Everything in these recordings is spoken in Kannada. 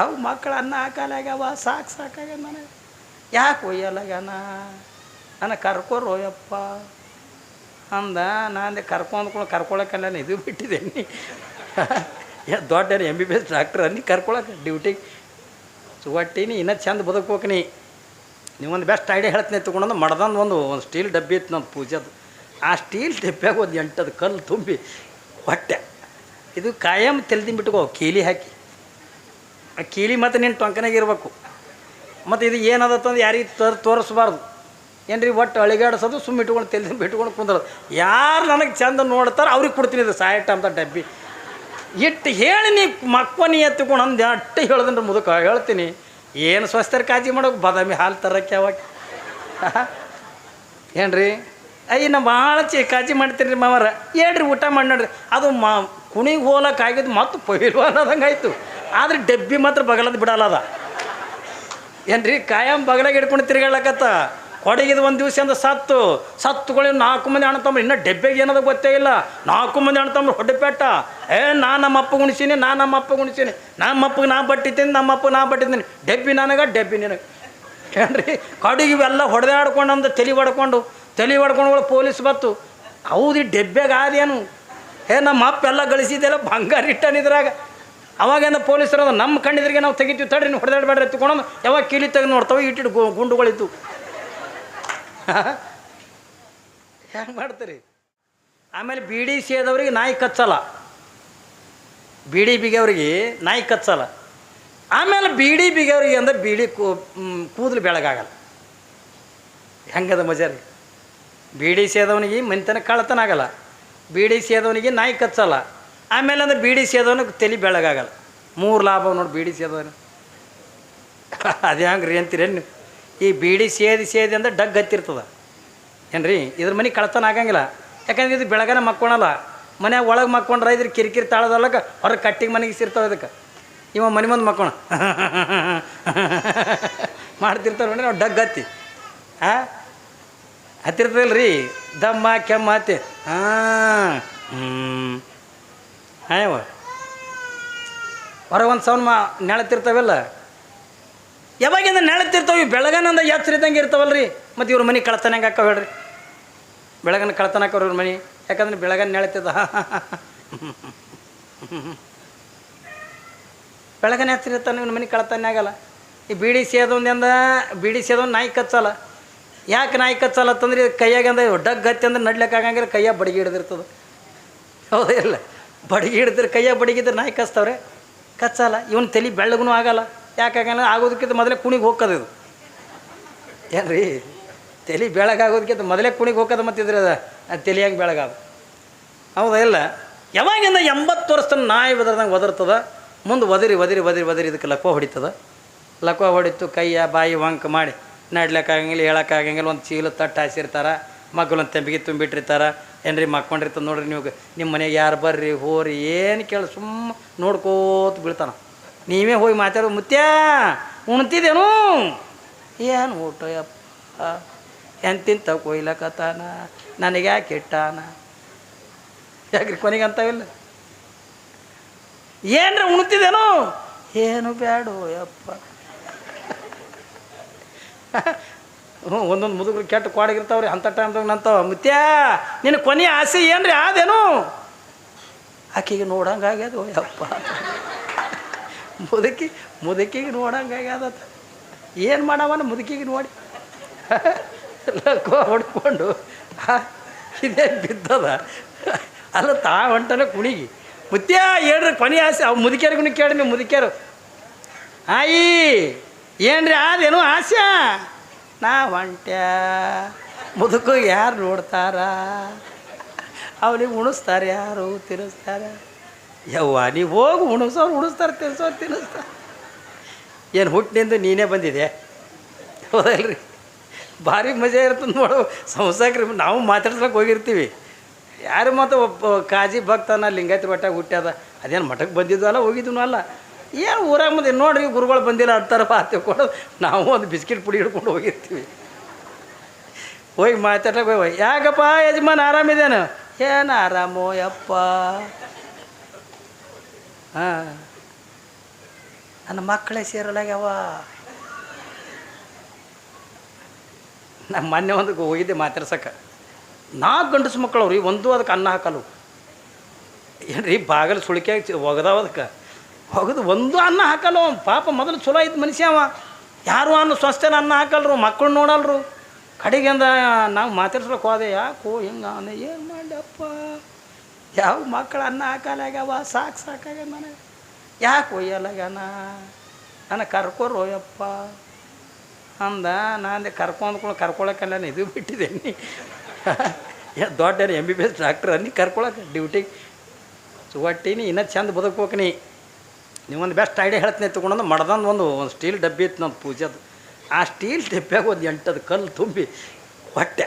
ಅವು ಮಕ್ಕಳು ಅನ್ನ ಹಾಕಲಾಗ್ಯಾವ ಸಾಕಾಗ್ಯಾನ ನನಗೆ ಯಾಕೆ ಒಯ್ಯಲಾಗ್ಯಾನ ನನಗೆ ಕರ್ಕೋರೋಯಪ್ಪ ಅಂದ. ನಾನು ಕರ್ಕೊಳಕ್ಕೆಲ್ಲ ಇದು ಬಿಟ್ಟಿದ್ದೇನೆ ದೊಡ್ಡ MBBS ಡಾಕ್ಟ್ರ್ ಅನ್ನಿ ಕರ್ಕೊಳಕ್ಕೆ ಡ್ಯೂಟಿಗೆ ಒಟ್ಟಿನಿ ಇನ್ನೂ ಚಂದ ಬದುಕ್ಬೇಕು ನೀವೊಂದು ಬೆಸ್ಟ್ ಐಡಿಯಾ ಹೇಳ್ತೀನಿ ತೊಗೊಂಡು ಮಡ್ದಂದು ಒಂದು ಸ್ಟೀಲ್ ಡಬ್ಬಿ ಇತ್ತು ನಂದು ಪೂಜೆದು. ಆ ಸ್ಟೀಲ್ ಡಬ್ಬ್ಯಾಗ ಒಂದು 8 ಕಲ್ಲು ತುಂಬಿ ಹೊಟ್ಟೆ ಇದು ಕಾಯಂ ತೆಲ್ದಿಂಬಿಟ್ಕೋ ಕೀಲಿ ಹಾಕಿ ಆ ಕೀಲಿ ಮತ್ತು ನಿನ್ನ ಟೊಂಕನಾಗ ಇರಬೇಕು. ಮತ್ತು ಇದು ಏನದತ್ತಂದು ಯಾರಿಗೆ ತೋರಿಸ್ಬಾರ್ದು ಏನ್ರಿ ಒಟ್ಟು ಅಳಿಗಾಡಿಸೋದು ಸುಮ್ಮ ಇಟ್ಕೊಂಡು ತೆಲ್ದಿಂಬಿ ಇಟ್ಕೊಂಡು ಕುಂದ್ರೋದು. ಯಾರು ನನಗೆ ಚಂದ ನೋಡ್ತಾರೆ ಅವ್ರಿಗೆ ಕೊಡ್ತೀನಿ ಇದು ಸಾಯಟ ಅಂತ ಡಬ್ಬಿ ಇಟ್ಟು ಹೇಳಿ ನೀ ಮಕ್ಕನಿ ಎತ್ಕೊಂಡು ಅಂದು ಅಟ್ಟು ಹೇಳ್ದಂದ್ರೆ ಮುದುಕ ಹೇಳ್ತೀನಿ ಏನು ಸ್ವಸ್ಥರ ಕಾಳಜಿ ಮಾಡೋಕೆ ಬಾದಾಮಿ ಹಾಲು ತರಕ್ಕೆ ಯಾವಾಗ ಏನ್ರಿ ನಮ್ಮ ಭಾಳ ಕಾಳಜಿ ಮಾಡ್ತೀರಿ ರೀ ಮಾವರ ಹೇಳ್ರಿ ಊಟ ಮಾಡಿ ನೋಡ್ರಿ ಅದು ಕುಣಿಗೆ ಹೋಲಕ್ಕೆ ಆಗಿದ್ದು ಮತ್ತು ಪೈಲ್ವಾನ್ ಅನ್ನೋದಂಗೆ ಆಯಿತು. ಆದರೆ ಡಬ್ಬಿ ಮಾತ್ರ ಬಗಲದ್ದು ಬಿಡಲ್ಲ ಅದ ಏನ್ರಿ ಕಾಯಂ ಬಗಲಾಗ ಹಿಡ್ಕೊಂಡು ತಿರ್ಗಾಳಕತ್ತ ಕೊಡಗಿದು ಒಂದು ದಿವಸ ಅಂದ ಸತ್ತುಗಳು 4 ಮಂದಿ ಅಣ್ಣ ಇನ್ನೂ ಡಬ್ಬೆಗೆ ಏನದ ಗೊತ್ತೇ ಇಲ್ಲ. 4 ಮಂದಿ ಅಣ್ಣ ಹೊಡ್ಡೆಪೇಟ ನಮ್ಮ ಅಪ್ಪ ಗುಣಿಸೀನಿ ನಮ್ಮ ಅಪ್ಪಗೆ ನಾ ಬಟ್ಟಿದ್ದೀನಿ ನಮ್ಮ ಅಪ್ಪಗೆ ನಾ ಬಟ್ಟಿದ್ದೀನಿ ಡಬ್ಬಿ ನನಗೆ ಡಬ್ಬಿ ನಿನಗೆ ಏನ್ರಿ ಕಡೆಗೆ ಇವೆಲ್ಲ ಹೊಡೆದಾಡ್ಕೊಂಡು ಅಂದ ತಲೆ ಹೊಡ್ಕೊಂಡು ಪೊಲೀಸ್ ಬತ್ತು ಹೌದು ಈ ಡಬ್ಬೆಗೆ ಆದೇನು ನಮ್ಮ ಅಪ್ಪ ಎಲ್ಲ ಗಳಿಸಿದ್ದೆಲ್ಲ ಬಂಗಾರ ಇಟ್ಟನಿದ್ರಾಗ ಅವಾಗೇನ ಪೊಲೀಸರು ನಮ್ಮ ಕಣ್ಣಿದ್ರಿಗೆ ನಾವು ತೆಗಿತೀವಿ ತಡ್ರಿ ನೀವು ಹೊಡೆದಾಡಬೇಡ್ರಿ ಎತ್ಕೊಂಡು ಯಾವಾಗ ಕೀಲಿ ತೆಗೆದು ನೋಡ್ತಾವೆ ಇಟ್ಟಿಟ್ಟು ಗುಂಡುಗಳಿತ್ತು ಹೆಂಗೆ ಮಾಡ್ತೀರಿ. ಆಮೇಲೆ ಬೀಡಿ ಸೇದವ್ರಿಗೆ ನಾಯಿ ಕಚ್ಚಲ್ಲ, ಬೀಡಿ ಬಿಗಿಯವ್ರಿಗೆ ನಾಯಿ ಕಚ್ಚಲ್ಲ. ಆಮೇಲೆ ಬೀಡಿ ಬಿಗಿಯವ್ರಿಗೆ ಅಂದ್ರೆ ಬೀಡಿ ಕೂದಲು ಬೆಳಗಾಗಲ್ಲ. ಹೆಂಗದ ಮಜಾ ರೀ. ಬೀಡಿ ಸೇದವನಿಗೆ ಮನೆತನ ಕಳ್ಳತನ ಆಗಲ್ಲ, ಬೀಡಿ ಸೇದವನಿಗೆ ನಾಯಿ ಕಚ್ಚಲ್ಲ. ಆಮೇಲೆ ಅಂದ್ರೆ ಬೀಡಿ ಸೇದವನಿಗೆ ತಲೆ ಬೆಳಗಾಗಲ್ಲ. 3 ಲಾಭ ನೋಡಿ ಬೀಡಿ ಸೇದವನು. ಅದು ಹೆಂಗೆ ರೀ ಅಂತೀರೇನು. ಈ ಬೀಡಿ ಸೇದಿ ಅಂದ್ರೆ ಡಗ್ ಹತ್ತಿರ್ತದೆ ಏನ್ರಿ. ಇದ್ರ ಮನೆ ಕಳ್ತನ ಆಗಂಗಿಲ್ಲ, ಯಾಕಂದ್ರೆ ಇದು ಬೆಳಗನ ಮಕ್ಕೊಳಲ್ಲ. ಮನ್ಯಾಗ ಒಳಗೆ ಮಕ್ಕೊಂಡ್ರೆ ಇದ್ರ ಕಿರಿಕಿರಿ ತಾಳದಲ್ಲಕ ಹೊರಗೆ ಕಟ್ಟಿಗೆ ಮನೆಗೆ ಸಿರ್ತಾವೆ. ಇದಕ್ಕೆ ಇವ ಮನೆ ಮುಂದೆ ಮಕ್ಕೋಣ ಮಾಡ್ತಿರ್ತಾವೆ ನೋಡಿ. ನಾವು ಡಗ್ ಹತ್ತಿ ಹತ್ತಿರ್ತದಲ್ಲ ರೀ ದಮ್ಮ ಕೆಮ್ಮ ಹತ್ತಿ ಹಾಯವ ಹೊರಗೆ ಒಂದು ಸೌನ್ ನೆಳತಿರ್ತಾವೆಲ್ಲ. ಯಾವಾಗಿಂದ ನೆಳತಿರ್ತಾವೆ ಬೆಳಗನಂದ ಎಚ್ಚರ ಇದ್ದಂಗೆ ಇರ್ತಾವಲ್ಲ ರೀ. ಮತ್ತು ಇವ್ರ ಮನೆ ಕಳ್ತನ ಹೆಂಗೆ ಹಾಕೋ ಹೇಳ್ರಿ. ಬೆಳಗನ ಕಳ್ತನ ಹಾಕೋರು ಇವ್ರ ಮನೆ, ಯಾಕಂದ್ರೆ ಬೆಳಗನ ನೆಳತಿದ್ದ ಬೆಳಗನ ಎಚ್ಚರ ಇರ್ತಾನೆ ಇವ್ನ ಮನೆ ಕಳ್ತನ ಆಗಲ್ಲ. ಈ ಬೀಡಿ ಸೇದೊಂದು ನಾಯಿ ಕಚ್ಚಲ್ಲ. ಯಾಕೆ ನಾಯಿ ಕಚ್ಚಲ್ಲ ಅಂತಂದ್ರೆ ಕೈಯಾಗ ಅಂದ್ರೆ ಡಗ್ ಹತ್ತಿ ಅಂದ್ರೆ ನಡ್ಲಿಕ್ಕೆ ಆಗಂಗಿಲ್ಲ, ಕೈಯಾಗ ಬಡಿಗೆ ಹಿಡಿದಿರ್ತದೆ. ಹೌದಾ ಇಲ್ಲ, ಬಡಿಗೆ ಹಿಡಿದ್ರೆ ಕೈಯಾಗ ಬಡಿಗಿದ್ರೆ ನಾಯಿ ಕಚ್ತಾವ್ರೆ, ಕಚ್ಚಲ್ಲ. ಇವನು ತಲೆ ಬೆಳ್ಳಗೂ ಆಗಲ್ಲ. ಯಾಕಾಗಲ್ಲ ಆಗೋದಕ್ಕಿಂತ ಮೊದಲೇ ಕುಣಿಗೆ ಹೋಗೋದು ಇದು ಏನ್ರಿ. ತಲೆ ಬೆಳಗಾಗೋದಕ್ಕಿಂತ ಮೊದಲೇ ಕುಣಿಗೆ ಹೋಗೋದು ಮತ್ತಿದ್ರೆ ಅದು ತಲೆಯಾಗಿ ಬೆಳಗಾದ. ಹೌದಾ ಇಲ್ಲ. ಯಾವಾಗಿಂದ 80 ವರ್ಷದ ನಾಯಿ ಒದರ್ದಂಗೆ ಒದರ್ತದ. ಮುಂದೆ ಒದರಿ ಇದಕ್ಕೆ ಲಕ್ವ ಹೊಡಿತದ. ಲಕ್ವ ಹೊಡಿತು ಕೈಯ ಬಾಯಿ ವಂಕ ಮಾಡಿ ನಡ್ಲಿಕ್ಕಾಗಂಗಿಲ್ಲ, ಹೇಳೋಕ್ಕಾಗಂಗಿಲ್ಲ. ಒಂದು ಚೀಲ ತಟ್ಟು ಹಾಸಿರ್ತಾರೆ, ಮಗ್ಳೊಂದು ತೆಂಬಿಗೆ ತುಂಬಿಟ್ಟಿರ್ತಾರೆ. ಏನ್ರಿ ಮಕ್ಕೊಂಡಿರ್ತದೆ ನೋಡ್ರಿ. ನೀವು ನಿಮ್ಮ ಮನೆಗೆ ಯಾರು ಬರ್ರಿ ಹೋರಿ ಏನು ಕೇಳಿ ಸುಮ್ಮ ನೋಡ್ಕೋತ ಬೀಳ್ತಾನ. ನೀವೇ ಹೋಗಿ ಮಾತಾಡೋ ಮುತ್ಯ ಉಣ್ತಿದ್ದೇನು ಏನು ಊಟ ಯಪ್ಪ ಎಂತಿಂತ ಕೊಯ್ಲಕತ್ತಾನ ನನಗೆ ಯಾಕೆ ಇಟ್ಟಾನ ಯಾಕ್ರಿ ಕೊನೆಗೆ ಅಂತಾವಿಲ್ಲ. ಏನ್ರ ಉಣ್ತಿದ್ದೇನು ಏನು ಬ್ಯಾಡೋ ಯಪ್ಪ ಒಂದೊಂದು ಮುದುಗರು ಕೆಟ್ಟ ಕೊಡಗಿರ್ತಾವ್ರಿ. ಅಂಥ ಟೈಮ್ದಾಗ ನಂತವ ಮುತ್ಯ ನಿನ್ನ ಕೊನೆ ಆಸೆ ಏನ್ರಿ ಆದೇನು ಆಕೆಗೆ ನೋಡಂಗಾಗ್ಯದು ಯಪ್ಪ. ಮುದುಕಿಗೆ ನೋಡಂಗಾಗ್ಯದ. ಏನು ಮಾಡವನ ಮುದುಕಿಗೆ ನೋಡಿ ಲಕ್ವ ಹೊಡ್ಕೊಂಡು ಇದೇ ಬಿದ್ದದ ಅಲ್ಲ ಹೊಂಟನ ಕುಣಿಗಿ. ಮುತ್ಯ ಹೇಳ್ರಿ ಕೊನೆ ಆಸೆ. ಅವು ಮುದುಕಿಯರಿಗೂ ಕೇಳಿ ನೀವು ಮುದುಕಿಯರು ಆಯಿ ಏನ್ರಿ ಆದೇನು ಆಸೆ ನಾ ಹೊಂಟ್ಯ ಮುದುಕು ಯಾರು ನೋಡ್ತಾರ ಅವನಿಗೆ ಉಣಿಸ್ತಾರೆ ಯಾರು ತಿನ್ನಿಸ್ತಾರೆ. ಯವ್ವ ನೀವು ಹೋಗಿ ಉಣಿಸ್ತಾರೆ ತಿನ್ನಿಸ್ತಾರೆ. ಏನು ಹುಟ್ಟಿನಿಂದ ನೀನೇ ಬಂದಿದೆ ಹೌದಲ್ರಿ. ಭಾರಿ ಮಜಾ ಇರ್ತದೆ ನೋಡು ಸಂಸಾಕ್ರಿ. ನಾವು ಮಾತಾಡ್ಸಕ್ಕೆ ಹೋಗಿರ್ತೀವಿ. ಯಾರು ಮತ್ತು ಕಾಜಿ ಭಕ್ತನ ಲಿಂಗಾಯತ್ರ ಒಟ್ಟಾಗ ಹುಟ್ಟ್ಯದ ಅದೇನು ಮಠಕ್ಕೆ ಬಂದಿದ್ವಲ್ಲ ಹೋಗಿದ್ವು ಅಲ್ಲ. ಏನು ಊರಾಗ ಮುಂದೆ ನೋಡ್ರಿ ಗುರುಗಳು ಬಂದಿಲ್ಲ ಅಂತಾರೆ ಪಾತಿ ಕೊಡೋದು. ನಾವು ಒಂದು ಬಿಸ್ಕಿಟ್ ಪುಡಿ ಹಿಡ್ಕೊಂಡು ಹೋಗಿರ್ತೀವಿ. ಹೋಗಿ ಮಾತಾಡಕ್ಕೆ ಹೋಗಿ ಯಾಕಪ್ಪ ಯಜಮಾನ್ ಆರಾಮಿದೇನು ಏನು ಆರಾಮೋ ಯಪ್ಪ ನನ್ನ ಮಕ್ಕಳೇ ಸೇರಲಾಗ್ಯಾವ. ನಮ್ಮ ಮೊನ್ನೆ ಒಂದು ಹೋಗಿದ್ದೆ ಮಾತಾಡ್ಸಕ್ಕೆ, 4 ಗಂಡಸು ಮಕ್ಕಳು ಅವ್ರಿ, ಒಂದು ಅದಕ್ಕೆ ಅನ್ನ ಹಾಕಲು ಏನ್ರಿ ಬಾಗಲು ಸುಳಿಕೆ ಒಗದಾವ, ಅದಕ್ಕೆ ಒಗದು ಒಂದು ಅನ್ನ ಹಾಕಲ್ಲ. ಪಾಪ ಮೊದಲು ಚಲೋ ಐತೆ ಮನುಷ್ಯ ಅವ, ಯಾರು ಅನ್ನ ಸ್ವಸ್ಥನ ಅನ್ನ ಹಾಕಲ್ರು, ಮಕ್ಕಳು ನೋಡಲ್ರು. ಕಡೆಗೆ ಅಂದ ನಾವು ಮಾತಾಡ್ಸ್ಬೇಕು ಹೋದೆ, ಯಾಕೋ ಹಿಂಗೆ ಅಂದ, ಏನು ಮಾಡ್ಯಪ್ಪ, ಯಾವ ಮಕ್ಕಳು ಅನ್ನ ಹಾಕಲಾಗ್ಯಾವ, ಸಾಕಾಗ ನನಗೆ, ಯಾಕೆ ಒಯ್ಯಲಾಗ್ಯಾನ, ನನಗೆ ಕರ್ಕೋರೋಯಪ್ಪ ಅಂದ. ನಾನು ಕರ್ಕೊಳಕ್ಕಲ್ಲ ಇದು ಬಿಟ್ಟಿದ್ದೇನೆ, ದೊಡ್ಡ MBBS ಡಾಕ್ಟ್ರ್ ಅನ್ನಿ ಕರ್ಕೊಳಕ್ಕೆ ಡ್ಯೂಟಿಗೆ ಒಟ್ಟಿನಿ. ಇನ್ನೂ ಚಂದ ಬದುಕ್ಬೇಕು ನೀವೊಂದು ಬೆಸ್ಟ್ ಐಡಿಯಾ ಹೇಳ್ತೀನಿ ತೊಗೊಂಡು ಮಡ್ದಂದು ಒಂದು ಸ್ಟೀಲ್ ಡಬ್ಬಿ ಇತ್ತು ನಂದು ಪೂಜೆದು. ಆ ಸ್ಟೀಲ್ ಡಬ್ಬ್ಯಾಗ ಒಂದು 8 ಕಲ್ಲು ತುಂಬಿ ಹೊಟ್ಟೆ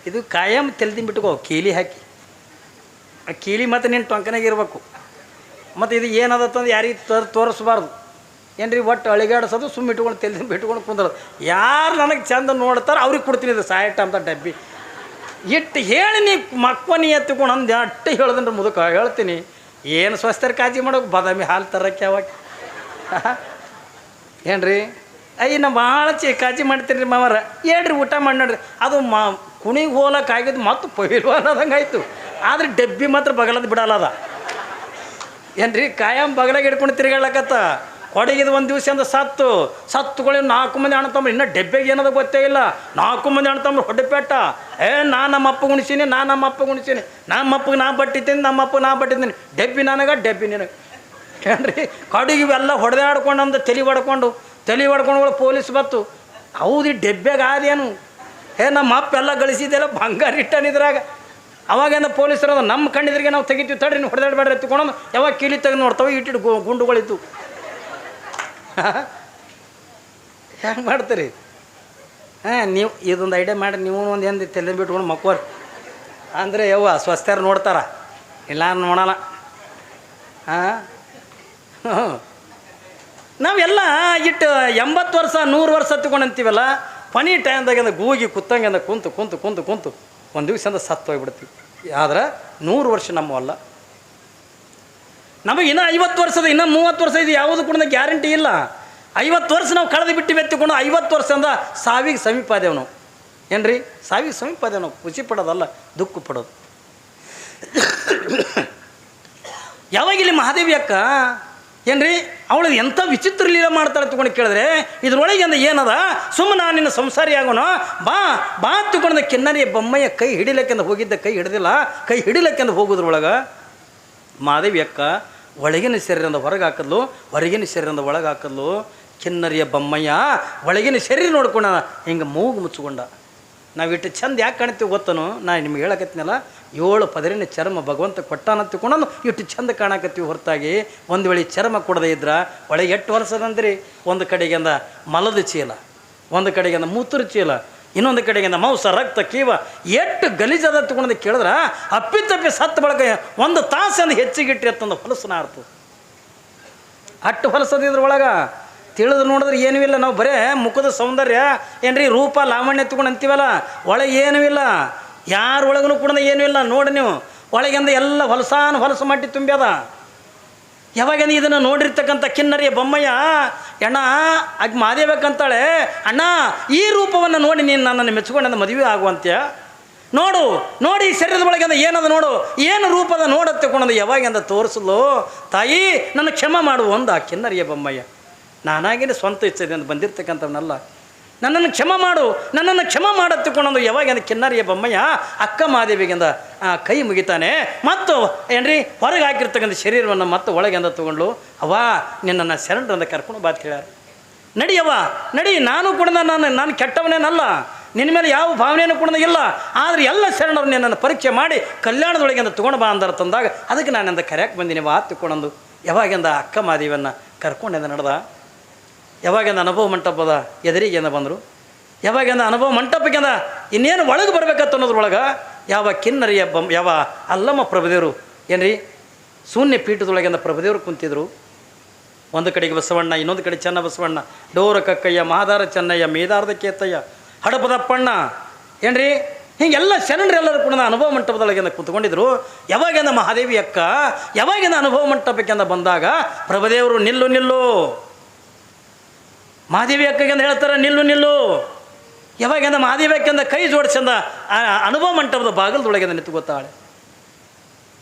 ಇದು ಕಾಯಂ ತೆಲ್ದಿಂಬಿಟ್ಕೋ ಕೀಲಿ ಹಾಕಿ, ಆ ಕೀಲಿ ಮತ್ತು ನಿನ್ನ ಟೊಂಕನಾಗ ಇರಬೇಕು. ಮತ್ತು ಇದು ಏನದತ್ತಂದು ಯಾರಿಗೆ ತೋರಿಸ್ಬಾರ್ದು ಏನ್ರಿ, ಒಟ್ಟು ಅಳಿಗಾಡಿಸೋದು ಸುಮ್ಮ ಇಟ್ಕೊಂಡು ತೆಲ್ದಿಂಬಿ ಇಟ್ಕೊಂಡು ಕುಂದ್ರದು. ಯಾರು ನನಗೆ ಚಂದ ನೋಡ್ತಾರೆ ಅವ್ರಿಗೆ ಕೊಡ್ತೀನಿ ಇದು ಸಾಯಟ ಅಂತ ಡಬ್ಬಿ ಇಟ್ಟು ಹೇಳಿ. ನೀ ಮಕ್ಕನಿ ಎತ್ಕೊಂಡು ಅಂದು ಅಟ್ಟು ಹೇಳ್ದನ್ರಿ ಮುದುಕ ಹೇಳ್ತೀನಿ. ಏನು ಸ್ವಸ್ಥರ ಕಾಳಜಿ ಮಾಡೋಕೆ ಬಾದಾಮಿ ಹಾಲು ತರಕ್ಕೆ ಯಾವಾಗ ಏನ್ರಿ, ಅಯ್ಯ ನಾ ಭಾಳ ಕಾಳಜಿ ಮಾಡ್ತೀನಿ ರೀ ಮಾವರ, ಹೇಳ್ರಿ ಊಟ ಮಾಡಿ ನೋಡ್ರಿ. ಅದು ಕುಣಿಗೆ ಹೋಲಕ್ಕೆ ಆಗಿದ್ದು ಮತ್ತು ಪೈಲ್ವಾನ್ ಅನ್ನೋದಂಗೆ ಆಯಿತು. ಆದರೆ ಡಬ್ಬಿ ಮಾತ್ರ ಬಗಲದ್ದು ಬಿಡಲ್ಲ ಅದ ಏನ್ರಿ, ಕಾಯಂ ಬಗಲಾಗ ಹಿಡ್ಕೊಂಡು ತಿರ್ಗಾಳಕತ್ತ. ಕೊಡಗಿದು ಒಂದು ದಿವಸ ಅಂದ ಸತ್ತುಗಳು 4 ಮಂದಿ ಅಣ್ಣತಮ್ಮ, ಇನ್ನೂ ಡಬ್ಬೆಗೆ ಏನದ ಗೊತ್ತೇ ಇಲ್ಲ. 4 ಮಂದಿ ಅಣ್ಣತಮ್ಮ ಹೊಡ್ಡೆಪೇಟ. ನಾನು ನಮ್ಮ ಅಪ್ಪ ಗುಣಿಸೀನಿ, ನಮ್ಮ ಅಪ್ಪಗೆ ನಾ ಬಟ್ಟಿದ್ದೀನಿ, ನಮ್ಮ ಅಪ್ಪಗೆ ನಾ ಬಟ್ಟಿದ್ದೀನಿ, ಡಬ್ಬಿ ನನಗೆ ಡಬ್ಬಿ ನಿನಗೆ ಏನ್ರಿ. ಕಡೆಗೆ ಇವೆಲ್ಲ ಹೊಡೆದಾಡ್ಕೊಂಡು ಅಂದ ತಲೆ ಹೊಡ್ಕೊಂಡು ಪೊಲೀಸ್ ಬತ್ತು. ಹೌದು ಈ ಡಬ್ಬೆಗೆ ಆದೇನು, ನಮ್ಮ ಅಪ್ಪ ಎಲ್ಲ ಗಳಿಸಿದ್ದೆಲ್ಲ ಬಂಗಾರ ಇಟ್ಟನಿದ್ರಾಗ. ಅವಾಗೇನ ಪೊಲೀಸರು ನಮ್ಮ ಕಣ್ಣಿದ್ರಿಗೆ ನಾವು ತೆಗಿತೀವಿ, ತಡ್ರಿ ನೀವು ಹೊಡೆದಾಡ್ಬೇಡ್ರಿ ಎತ್ಕೊಂಡು ಯಾವಾಗ ಕೀಲಿ ತೆಗೆದು ನೋಡ್ತಾವೆ, ಇಟ್ಟಿಟ್ಟು ಗುಂಡುಗಳಿತ್ತು. ಹೆಂಗೆ ಮಾಡ್ತೀರಿ? ನೀವು ಇದೊಂದು ಐಡಿಯಾ ಮಾಡಿ, ನೀವು ಒಂದು ಏನು ತಲೆ ಬಿಟ್ಕೊಂಡು ಮಕ್ಕೋರಿ ಅಂದರೆ ಸ್ವಸ್ಥರು ನೋಡ್ತಾರ, ಇಲ್ಲ ನೋಡಲ್ಲ. ನಾವೆಲ್ಲ ಇಟ್ಟು 80 ವರ್ಷ 100 ವರ್ಷ ಹತ್ಕೊಂಡು ಅಂತೀವಲ್ಲ, ಪನಿ ಟೈಮ್ದಾಗಿಂದ ಗೂಗಿ ಕುತ್ತಂಗಿಂದ ಕುಂತು ಒಂದು ದಿವಸದಿಂದ ಸತ್ತು ಹೋಗ್ಬಿಡ್ತೀವಿ. ಆದ್ರೆ 100 ವರ್ಷ ನಮ್ಮವಲ್ಲ. ನಮಗೆ ಇನ್ನೂ 50 ವರ್ಷದ, ಇನ್ನೂ 30 ವರ್ಷ ಇದು ಯಾವುದು ಕೂಡ ಗ್ಯಾರಂಟಿ ಇಲ್ಲ. 50 ವರ್ಷ ನಾವು ಕಳೆದು ಬಿಟ್ಟು ಎತ್ತಿಕೊಂಡು 50 ವರ್ಷದಿಂದ ಸಾವಿಗೆ ಸಮೀಪ ಆದೇವು ನಾವು ಏನ್ರಿ, ಸಾವಿಗೆ ಸಮೀಪ ಆದೇವು ನಾವು. ಖುಷಿ ಪಡೋದಲ್ಲ, ದುಃಖ ಪಡೋದು. ಯಾವಾಗ ಇಲ್ಲಿ ಮಹಾದೇವಿ ಅಕ್ಕ ಏನ್ರಿ, ಅವಳು ಎಂಥ ವಿಚಿತ್ರ ಲೀಲ ಮಾಡ್ತಾಳೆ ತಗೊಂಡು ಕೇಳಿದ್ರೆ, ಇದ್ರೊಳಗೆ ಅಂದ ಏನದ, ಸುಮ್ಮನೆ ನಾನು ನಿನ್ನ ಸಂಸಾರಿ ಆಗೋಣ ಬಾ ತಗೊಂಡ ಕಿನ್ನರಿಯ ಬೊಮ್ಮೆಯ ಕೈ ಹಿಡಿಲಕ್ಕೆಂದು ಹೋಗಿದ್ದ, ಕೈ ಹಿಡಿಲಕ್ಕೆಂದು ಹೋಗೋದ್ರೊಳಗೆ ಮಹಾದೇವಿ ಅಕ್ಕ ಒಳಗಿನ ಶರೀರದ ಹೊರಗೆ ಹಾಕಿದ್ಲು, ಹೊರಗಿನ ಶರೀರದ ಒಳಗೆ ಹಾಕಿದ್ಲು. ಕಿನ್ನರಿಯ ಬೊಮ್ಮಯ್ಯ ಒಳಗಿನ ಶರೀರ ನೋಡ್ಕೊಂಡ ಹಿಂಗೆ ಮೂಗು ಮುಚ್ಕೊಂಡ. ನಾವು ಇಟ್ಟು ಚಂದ ಯಾಕೆ ಕಾಣ್ತೀವಿ ಗೊತ್ತನು, ನಾನು ನಿಮ್ಗೆ ಹೇಳಕತ್ತೀನಲ್ಲ, 7 ಪದರಿನ ಚರ್ಮ ಭಗವಂತ ಕೊಟ್ಟಾನ ತಿಳ್ಕೊಂಡು ಇಟ್ಟು ಚಂದ ಕಾಣಕತ್ತೀವಿ. ಹೊರತಾಗಿ ಒಂದು ವೇಳೆ ಚರ್ಮ ಕೊಡದೇ ಇದ್ರೆ ಒಳಗೆ 8 ವರ್ಷದಂದ್ರಿ, ಒಂದು ಕಡೆಗಿಂದ ಮಲದ ಚೀಲ, ಒಂದು ಕಡೆಗಿಂದ ಮೂತ್ರ ಚೀಲ, ಇನ್ನೊಂದು ಕಡೆಗಿಂದ ಮಾಂಸ ರಕ್ತ ಕೀವ ಎಷ್ಟು ಗಲೀಜದ ತಗೊಂಡು ಕೇಳಿದ್ರೆ ಅಪ್ಪಿತಪ್ಪಿ ಸತ್ತು ಬಳಕ 1 ತಾಸಂದು ಹೆಚ್ಚಿಗಿಟ್ಟಿ ಅತ್ತಂದು ಹೊಲಸನ ಆಡ್ತು. ಅಟ್ಟು ಹೊಲಸದಿದ್ರೊಳಗೆ ತಿಳಿದು ನೋಡಿದ್ರೆ ಏನೂ ಇಲ್ಲ. ನಾವು ಬರೇ ಮುಖದ ಸೌಂದರ್ಯ ಏನ್ರಿ, ರೂಪ ಲಾವಣ್ಯ ತಗೊಂಡು ಅಂತೀವಲ್ಲ, ಒಳಗೆ ಏನೂ ಇಲ್ಲ. ಯಾರ ಒಳಗೂ ಕೂಡ ಏನೂ ಇಲ್ಲ. ನೋಡಿ ನೀವು ಒಳಗಿಂದ ಎಲ್ಲ ಹೊಲಸು ಮಟ್ಟಿ ತುಂಬ್ಯದ. ಯಾವಾಗ ಇದನ್ನು ನೋಡಿರ್ತಕ್ಕಂಥ ಕಿನ್ನರಿಯ ಬೊಮ್ಮಯ್ಯ ಅಣ್ಣ ಆಗ ಮಾದೇಬೇಕಂತಾಳೆ, ಅಣ್ಣ ಈ ರೂಪವನ್ನು ನೋಡಿ ನೀನು ನನ್ನನ್ನು ಮೆಚ್ಕೊಂಡ ಮದುವೆ ಆಗುವಂತ್ಯ, ನೋಡಿ ಶರೀರದ ಒಳಗೆ ಅಂದ ಏನದ ನೋಡು, ಏನು ರೂಪದ ನೋಡತ್ತೆ ಕೊಂಡಂದು ಯಾವಾಗಿಂದ ತೋರಿಸಲು ತಾಯಿ ನನ್ನ ಕ್ಷಮ ಮಾಡುವ ಒಂದು ಆ ಕಿನ್ನರಿಯ ಬೊಮ್ಮಯ್ಯ. ನಾನಾಗಿನೇ ಸ್ವಂತ ಇಚ್ಛೆದಿಂದ ಬಂದಿರ್ತಕ್ಕಂಥವನ್ನಲ್ಲ, ನನ್ನನ್ನು ಕ್ಷಮ ಮಾಡತ್ತಿಕೊಂಡೊಂದು ಯಾವಾಗಿಂದ ಕಿನ್ನರಿಯ ಬೊಮ್ಮಯ್ಯ ಅಕ್ಕ ಮಾದೇವಿಗಿಂದ ಕೈ ಮುಗಿತಾನೆ. ಮತ್ತು ಏನ್ರಿ ಹೊರಗೆ ಹಾಕಿರ್ತಕ್ಕಂಥ ಶರೀರವನ್ನು ಮತ್ತು ಒಳಗೆಂದ ತೊಗೊಂಡು ಅವ್ವ ನಿನ್ನನ್ನು ಶರಣರಿಂದ ಕರ್ಕೊಂಡು ಬಾತ್ ಹೇಳ್ಯಾರ. ನಡಿಯವ್ವ ನಡಿ, ನಾನು ಕೂಡ ನಾನು ಕೆಟ್ಟವನೇನಲ್ಲ, ನಿನ್ನ ಮೇಲೆ ಯಾವ ಭಾವನೆಯನ್ನು ಕೂಡ ಇಲ್ಲ. ಆದರೆ ಎಲ್ಲ ಶರಣರು ನಿನ್ನನ್ನು ಪರೀಕ್ಷೆ ಮಾಡಿ ಕಲ್ಯಾಣದೊಳಗಿಂದ ತೊಗೊಂಡು ಬಾ ಅಂದಾರ ತಂದಾಗ ಅದಕ್ಕೆ ನಾನಿಂದ ಕರೆಯಕ್ಕೆ ಬಂದೀನಿ ವಾ ತಿಳ್ಕೊಂಡಂದು ಯಾವಾಗಿಂದ ಅಕ್ಕ ಮಾದೇವಿಯನ್ನು ಕರ್ಕೊಂಡಿಂದ ನಡೆದ. ಯಾವಾಗಿಂದ ಅನುಭವ ಮಂಟಪದ ಎದುರಿಗೆಂದ ಬಂದರು. ಯಾವಾಗಿಂದ ಅನುಭವ ಮಂಟಪಕ್ಕಿಂದ ಇನ್ನೇನು ಒಳಗೆ ಬರ್ಬೇಕತ್ತ ಅನ್ನೋದ್ರೊಳಗೆ ಯಾವ ಕಿನ್ನರಿಯ ಯಾವ ಅಲ್ಲಮ್ಮ ಪ್ರಭುದೇವರು ಏನ್ರಿ ಶೂನ್ಯ ಪೀಠದೊಳಗಿಂದ ಪ್ರಭುದೇವರು ಕುಂತಿದ್ರು. ಒಂದು ಕಡೆಗೆ ಬಸವಣ್ಣ, ಇನ್ನೊಂದು ಕಡೆ ಚೆನ್ನ ಬಸವಣ್ಣ, ಡೋರ ಕಕ್ಕಯ್ಯ, ಮಹಾದಾರ ಚೆನ್ನಯ್ಯ, ಮೇದಾರದ ಕೇತಯ್ಯ, ಹಡಪದಪ್ಪಣ್ಣ ಏನ್ರಿ ಹೀಗೆಲ್ಲ ಶರಣರೆಲ್ಲರೂ ಕೂಡ ಅನುಭವ ಮಂಟಪದೊಳಗಿಂದ ಕೂತ್ಕೊಂಡಿದ್ರು. ಯಾವಾಗಿಂದ ಮಹಾದೇವಿ ಅಕ್ಕ ಯಾವಾಗಿಂದ ಅನುಭವ ಮಂಟಪಕ್ಕಿಂದ ಬಂದಾಗ ಪ್ರಭುದೇವರು ನಿಲ್ಲು ಮಹಾದೇವಿ ಅಕ್ಕಗೆ ಅಂತ ಹೇಳ್ತಾರೆ, ನಿಲ್ಲು ನಿಲ್ಲು. ಯಾವಾಗಂದ ಮಹಾದೇವಿ ಅಕ್ಕಂದ ಕೈ ಜೋಡಿಸಂದ ಅನುಭವ ಮಂಟಪದ ಬಾಗಿಲದೊಳಗೆ ನಿಂತುಕೊತಾಳೆ.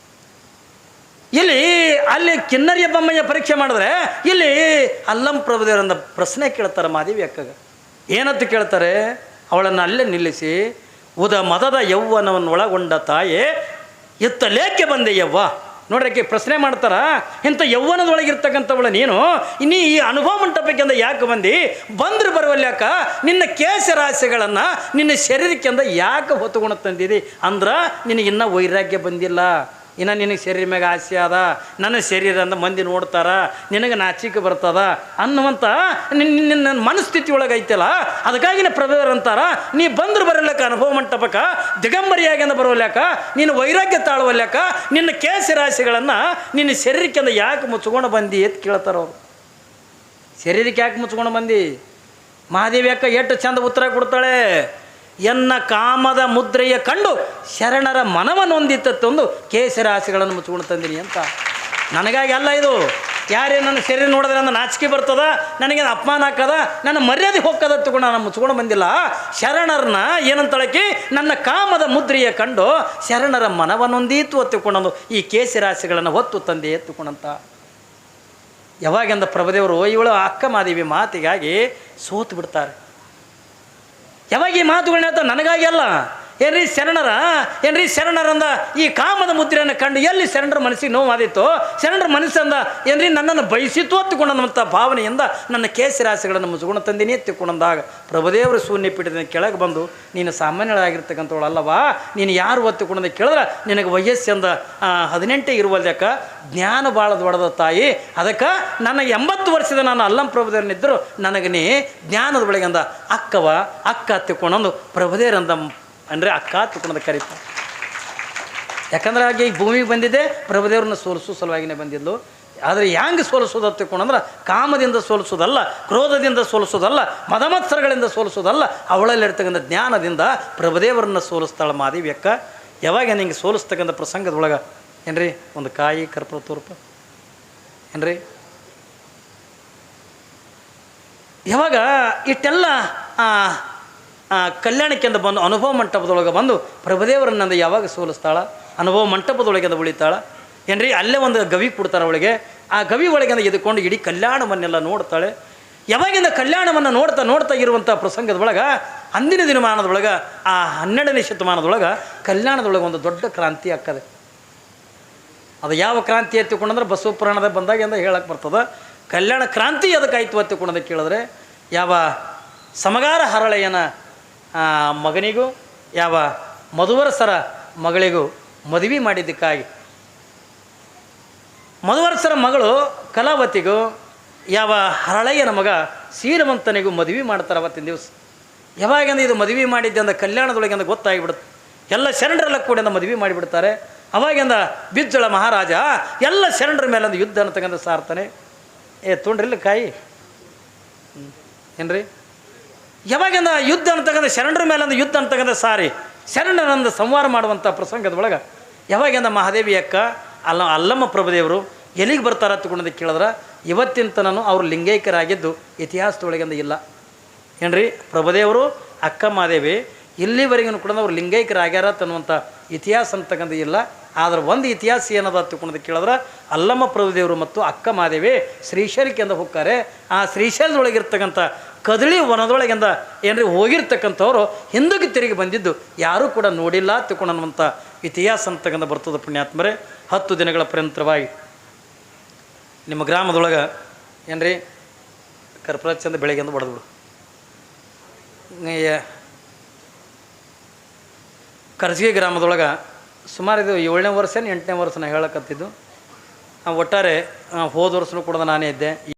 ಇಲ್ಲಿ ಅಲ್ಲಿ ಕಿನ್ನರಿಯ ಬೊಮ್ಮಯ್ಯ ಪರೀಕ್ಷೆ ಮಾಡಿದ್ರೆ ಇಲ್ಲಿ ಅಲ್ಲಂ ಪ್ರಭುದೇವರಂದ ಪ್ರಶ್ನೆ ಕೇಳ್ತಾರೆ ಮಹಾದೇವಿ ಅಕ್ಕಗೆ. ಏನಂತ ಕೇಳ್ತಾರೆ? ಅವಳನ್ನು ಅಲ್ಲೇ ನಿಲ್ಲಿಸಿ, ಉದ ಮದದ ಯೌವನವನ್ನು ಒಳಗೊಂಡ ತಾಯೇ ಎತ್ತಲೇಕೆ ಬಂದೆ ಯವ್ವ. ನೋಡ್ರಿ, ಪ್ರಶ್ನೆ ಮಾಡ್ತಾರ, ಇಂಥ ಯೌವನದೊಳಗಿರ್ತಕ್ಕಂಥವಳು ನೀನು ಇನ್ನೀ ಈ ಅನುಭವ ಮಂಟಪಕ್ಕೆಂದ ಯಾಕೆ ಬಂದ್ರೆ ಬರುವಲ್ಯಾಕ ನಿನ್ನ ಕೇಶರಾಶಿಗಳನ್ನು ನಿನ್ನ ಶರೀರಕ್ಕೆಂದ ಯಾಕೆ ಹೊತ್ತುಕೊಂಡು ತಂದಿದಿ ಅಂದ್ರೆ ನಿನಗಿನ್ನೂ ವೈರಾಗ್ಯ ಬಂದಿಲ್ಲ, ಇನ್ನು ನಿನಗೆ ಶರೀರ ಮ್ಯಾಗ ಆಸೆ ಅದ, ನನ್ನ ಶರೀರ ಅಂದ ಮಂದಿ ನೋಡ್ತಾರ, ನಿನಗೆ ನಾಚಿಕೆ ಬರ್ತದ ಅನ್ನುವಂಥ ನಿನ್ನ ಮನಸ್ಥಿತಿ ಒಳಗೆ ಐತಲ್ಲ. ಅದಕ್ಕಾಗಿನ ಪ್ರಭುವರು ಅಂತಾರ, ನೀ ಬಂದ್ರೆ ಬರಲ್ಯಾಕ ಅನುಭವ ಮಂಟಪಕ್ಕೆ ದಿಗಂಬರಿಯಾಗಿ ಅಂದ ಬರೋಲ್ಯಾಕ, ನೀನು ವೈರಾಗ್ಯ ತಾಳುವಲ್ಯಾಕ, ನಿನ್ನ ಕೇಶರಾಶಿಗಳನ್ನು ನಿನ್ನ ಶರೀರಕ್ಕೆಂದ ಯಾಕೆ ಮುಚ್ಕೊಂಡು ಬಂದಿ ಅಂತ ಕೇಳ್ತಾರ ಅವರು. ಶರೀರಕ್ಕೆ ಯಾಕೆ ಮುಚ್ಕೊಂಡು ಬಂದಿ? ಮಹಾದೇವಿ ಅಕ್ಕ ಎಷ್ಟು ಚಂದ ಉತ್ತರ ಕೊಡ್ತಾಳೆ. ಎನ್ನ ಕಾಮದ ಮುದ್ರೆಯ ಕಂಡು ಶರಣರ ಮನವನ್ನೊಂದಿತ್ತೊಂದು ಕೇಶರಾಶಿಗಳನ್ನು ಮುಚ್ಕೊಂಡು ತಂದಿನಿ ಅಂತ. ನನಗಾಗಿ ಅಲ್ಲ ಇದು. ಯಾರೇ ನನ್ನ ಶರೀರ ನೋಡಿದ್ರೆ ನನ್ನ ನಾಚಿಕೆ ಬರ್ತದ, ನನಗೆ ಅಪಮಾನ ಹಾಕದ, ನನ್ನ ಮರ್ಯಾದೆ ಹೋಗ್ಕದ ತಗೊಂಡು ನಾನು ಮುಚ್ಕೊಂಡು ಬಂದಿಲ್ಲ. ಶರಣರನ್ನ ಏನಂತಳಕಿ ನನ್ನ ಕಾಮದ ಮುದ್ರೆಯ ಕಂಡು ಶರಣರ ಮನವನ್ನೊಂದೀತು ಹೊತ್ತುಕೊಂಡಂದು ಈ ಕೇಶರಾಶಿಗಳನ್ನು ಹೊತ್ತು ತಂದೆ ಎತ್ತುಕೊಂಡಂತ. ಯಾವಾಗೆಂದ ಪ್ರಭುದೇವರು ಇವಳು ಅಕ್ಕ ಮಾದೇವಿ ಮಾತಿಗಾಗಿ ಸೋತು ಬಿಡ್ತಾರೆ. ಯಾವಾಗ ಈ ಮಾತುಗಳನ್ನ ಹೇಳ್ತಾರೆ? ನನಗಾಗಿ ಅಲ್ಲ. ಏನ್ರಿ ಶರಣರಂದ ಈ ಕಾಮದ ಮುದ್ರೆಯನ್ನು ಕಂಡು ಎಲ್ಲಿ ಶರಣರ ಮನಸ್ಸಿಗೆ ನೋವಾದಿತ್ತು, ಶರಣರ ಮನಸ್ಸಂದ ಏನ್ರಿ ನನ್ನನ್ನು ಬಯಸಿತ್ತು ಹತ್ತುಕೊಂಡಂಥ ಭಾವನೆಯಿಂದ ನನ್ನ ಕೇಶರಾಶಿಗಳನ್ನು ಮುಚ್ಕೊಂಡು ತಂದಿನಿ ಎತ್ತಿಕೊಂಡಂದಾಗ ಪ್ರಭುದೇವರು ಶೂನ್ಯ ಪೀಠದಿಂದ ಕೆಳಗೆ ಬಂದು, ನೀನು ಸಾಮಾನ್ಯವಾಗಿರ್ತಕ್ಕಂಥವಳು ಅಲ್ಲವಾ, ನೀನು ಯಾರು ಹೊತ್ತುಕೊಂಡಂದು ಕೇಳಿದ್ರೆ ನಿನಗೆ ವಯಸ್ಸಿಂದ 18 ಇರುವಲ್ದಕ್ಕ ಜ್ಞಾನ ಭಾಳ ದೊಡ್ಡದ ತಾಯಿ. ಅದಕ್ಕೆ ನನ್ನ 80 ವರ್ಷದ ನಾನು ಅಲ್ಲಂ ಪ್ರಭುದೇವರನ್ನಿದ್ದರು ನನಗೆ ನೀ ಜ್ಞಾನದ ಬೆಳಗಿಂದ ಅಕ್ಕ ಹತ್ತಿಕೊಂಡಂದು ಪ್ರಭುದೇವರಂದ ಅಂದರೆ ಅಕ್ಕ ಹತ್ತಿಕೊಂಡಂದು ಕರೀತಾರೆ. ಯಾಕಂದ್ರೆ ಹಾಗೆ ಈ ಭೂಮಿಗೆ ಬಂದಿದ್ದೆ ಪ್ರಭುದೇವ್ರನ್ನ ಸೋಲಿಸೋ ಸಲುವಾಗಿನೇ ಬಂದಿದ್ಲು. ಆದರೆ ಹ್ಯಾಂಗೆ ಸೋಲಿಸೋದು ಹತ್ತಿಕೊಂಡಂದ್ರೆ ಕಾಮದಿಂದ ಸೋಲಿಸೋದಲ್ಲ, ಕ್ರೋಧದಿಂದ ಸೋಲಿಸೋದಲ್ಲ, ಮದಮತ್ಸರಗಳಿಂದ ಸೋಲಿಸೋದಲ್ಲ, ಅವಳಲ್ಲಿರ್ತಕ್ಕಂಥ ಜ್ಞಾನದಿಂದ ಪ್ರಭುದೇವರನ್ನ ಸೋಲಿಸ್ತಾಳೆ ಮಾದೇವಿ ಅಕ್ಕ. ಯಾವಾಗ ನಿಂಗೆ ಸೋಲಿಸ್ತಕ್ಕಂಥ ಪ್ರಸಂಗದೊಳಗೆ ಏನ್ರಿ ಒಂದು ಕಾಯಿ ಕರ್ಪೂರ ತೋರ್ಪ ಏನ್ರಿ, ಯಾವಾಗ ಇಷ್ಟೆಲ್ಲ ಕಲ್ಯಾಣಕ್ಕೆಂದು ಬಂದು ಅನುಭವ ಮಂಟಪದೊಳಗೆ ಬಂದು ಪ್ರಭುದೇವರನ್ನಂದು ಯಾವಾಗ ಸೋಲಿಸ್ತಾಳ, ಅನುಭವ ಮಂಟಪದೊಳಗೆಂದು ಉಳಿತಾಳ ಏನ್ರಿ. ಅಲ್ಲೇ ಒಂದು ಗವಿ ಕೊಡ್ತಾರೆ ಅವಳಿಗೆ. ಆ ಗವಿ ಒಳಗೆಂದು ಎದ್ಕೊಂಡು ಇಡೀ ಕಲ್ಯಾಣವನ್ನೆಲ್ಲ ನೋಡ್ತಾಳೆ. ಯಾವಾಗಿಂದ ಕಲ್ಯಾಣವನ್ನು ನೋಡ್ತಾ ಇರುವಂಥ ಪ್ರಸಂಗದೊಳಗೆ ಅಂದಿನ ದಿನಮಾನದೊಳಗೆ ಆ 12ನೇ ಶತಮಾನದೊಳಗೆ ಕಲ್ಯಾಣದೊಳಗೆ ಒಂದು ದೊಡ್ಡ ಕ್ರಾಂತಿ ಆಗ್ತದೆ. ಅದು ಯಾವ ಕ್ರಾಂತಿ ಎತ್ತಿಕೊಂಡಂದ್ರೆ ಬಸವ ಪುರಾಣದ ಬಂದಾಗ ಎಂದು ಹೇಳಕ್ಕೆ ಬರ್ತದೆ. ಕಲ್ಯಾಣ ಕ್ರಾಂತಿ ಅದಕ್ಕಾಯ್ತು ಎತ್ತಿಕೊಂಡಂತ ಕೇಳಿದ್ರೆ, ಯಾವ ಸಮಗಾರ ಹರಳೆಯನ ಮಗನಿಗೂ ಯಾವ ಮಧುವರಸರ ಮಗಳಿಗೂ ಮದುವೆ ಮಾಡಿದ್ದಕ್ಕಾಗಿ, ಮಧುವರಸರ ಮಗಳು ಕಲಾವತಿಗೂ ಯಾವ ಹರಳೆಯನ ಮಗ ಶ್ರೀಮಂತನಿಗೂ ಮದುವೆ ಮಾಡ್ತಾರೆ ಅವತ್ತಿನ ದಿವಸ. ಯಾವಾಗಂದ್ರೆ ಇದು ಮದುವೆ ಮಾಡಿದ್ದೆ ಅಂದ ಕಲ್ಯಾಣದೊಳಗೆ ಅಂದ ಗೊತ್ತಾಗಿಬಿಡುತ್ತೆ. ಎಲ್ಲ ಶರಣರೆಲ್ಲ ಕೂಡ ಮದುವೆ ಮಾಡಿಬಿಡ್ತಾರೆ. ಅವಾಗಿಂದ ಬಿಜ್ಜಳ ಮಹಾರಾಜ ಎಲ್ಲ ಶರಣರ ಮೇಲೆ ಒಂದು ಯುದ್ಧ ಅಂತಕ್ಕಂಥ ಸಾರ್ತಾನೆ. ತೊಂಡ್ರಿಲ್ಲ ಕಾಯಿ ಏನ್ರಿ, ಯಾವಾಗಿಂದ ಯುದ್ಧ ಅಂತಕ್ಕಂಥ ಶರಣರ ಮೇಲೆ ಒಂದು ಯುದ್ಧ ಅಂತಕ್ಕಂಥ ಸಾರಿ ಶರಣರಂದು ಸಂಹಾರ ಮಾಡುವಂಥ ಪ್ರಸಂಗದೊಳಗೆ ಯಾವಾಗಿಂದ ಮಹಾದೇವಿ ಅಕ್ಕ ಅಲ್ಲಮ್ಮ ಪ್ರಭುದೇವರು ಎಲ್ಲಿಗೆ ಬರ್ತಾರ ತಗೊಂಡು ಕೇಳಿದ್ರೆ, ಇವತ್ತಿನ ತನೂ ಅವರು ಲಿಂಗೈಕ್ಯರಾಗಿದ್ದು ಇತಿಹಾಸದೊಳಗಿಂದ ಇಲ್ಲ ಏನ್ರಿ. ಪ್ರಭುದೇವರು ಅಕ್ಕ ಮಹಾದೇವಿ ಇಲ್ಲಿವರೆಗೂ ಕೂಡ ಅವ್ರು ಲಿಂಗೈಕ್ಯರಾಗ್ಯಾರ ಅನ್ನುವಂಥ ಇತಿಹಾಸ ಅಂತಕ್ಕಂಥ ಇಲ್ಲ. ಆದರೆ ಒಂದು ಇತಿಹಾಸ ಏನದ ತಿಳ್ಕೊಂಡು ಕೇಳಿದ್ರೆ, ಅಲ್ಲಮ್ಮ ಪ್ರಭುದೇವರು ಮತ್ತು ಅಕ್ಕ ಮಹಾದೇವಿ ಶ್ರೀಶೈಲಕ್ಕೆಂದು ಹೋಗ್ತಾರೆ. ಆ ಶ್ರೀಶೈಲದೊಳಗಿರ್ತಕ್ಕಂಥ ಕದಳಿ ವನದೊಳಗಿಂದ ಏನ್ರಿ ಹೋಗಿರ್ತಕ್ಕಂಥವ್ರು ಹಿಂದಕ್ಕೆ ತಿರುಗಿ ಬಂದಿದ್ದು ಯಾರೂ ಕೂಡ ನೋಡಿಲ್ಲ ತಿಳ್ಕೊಳ್ಳುವಂಥ ಇತಿಹಾಸ ಅಂತಕ್ಕಂಥ ಬರ್ತದೆ. ಪುಣ್ಯಾತ್ಮರೇ, 10 ದಿನಗಳ ಪರ್ಯಂತರವಾಗಿ ನಿಮ್ಮ ಗ್ರಾಮದೊಳಗೆ ಏನ್ರಿ ಕರ್ಪೂರ ಚಂದ ಬೆಳಗ್ಗೆಂದು ಬಡ್ದ್ಬಿಡು. ಕರ್ಜಿಗೆ ಗ್ರಾಮದೊಳಗೆ ಸುಮಾರು ಇದು 7ನೇ ವರ್ಷ 8ನೇ ವರ್ಷ ಹೇಳಕತ್ತಿದ್ದು. ಒಟ್ಟಾರೆ ಹೋದ ವರ್ಷನೂ ಕೂಡ ನಾನೇ ಇದ್ದೆ.